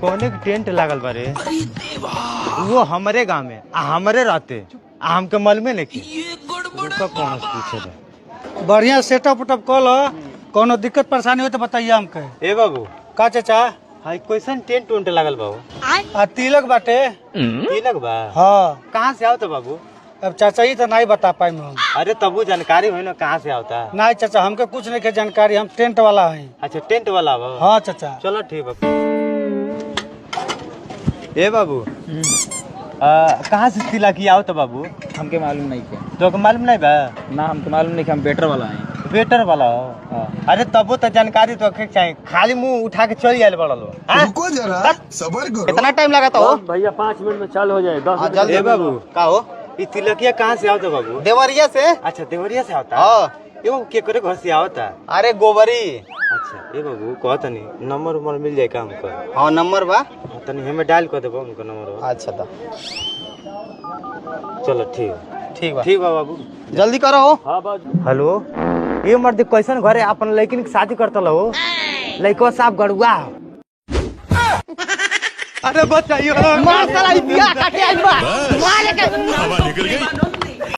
कोने के टेंट लागल बारे वो हमारे गांव में हमारे रहते हमके मालूमे नहीं कौन पूछे बढ़िया सेटअप उटअप कल कोनो दिक्कत परेशानी हो तो बताइए हमके। ए बाबू का चाचा हाई क्वेश्चन टेंट उंट लागल बाबू आ तिलक बाटे। तिलक बा हाँ कहाँ से आओ तो बाबू? अब चाचा ही तो नहीं बता पाए हम। अरे तबू जानकारी हो ना कहाँ से आता? नहीं चाचा हमके कुछ नहीं के जानकारी, हम टेंट वाला है। अच्छा टेंट वाला बा? हाँ चाचा। चलो ठीक बाबू। ए बाबू कहाँ से तिलक आओ तो बाबू? हमके मालूम नहीं क्या। तो मालूम नहीं बा? ना हमको मालूम नहीं कि हम बेटर वाला हैं। वेटर वाला हो? अरे तबो तो जानकारी तो चाहिए, खाली मुंह उठा के चल जाए बड़ा लोग। रुको जरा सबर करो। कितना टाइम लगा हो? भैया 5 मिनट में चालू हो जाए। 10 जल्दी बाबू। का हो ये तिलकिया कहाँ से आओ बाबू? देवरिया से। अच्छा देवरिया से आता? हाँ। ये बाबू के करे घर से आवता? अरे गोबरी। अच्छा ये बाबू कह तनी नंबर उम्र मिल जाए का हमको? हाँ नंबर बा। तनी हमें डायल कर देबो हमको नंबर। अच्छा तो चलो ठीक बा। ठीक बा बाबू जल्दी करो। हाँ बाबू। हेलो ये मर्द कैसन घरे अपन लड़किन की शादी करता हो? लड़का साफ गड़ुआ। अरे बताइए मार साला बियाह काटे आई बा। हवा निकल गई।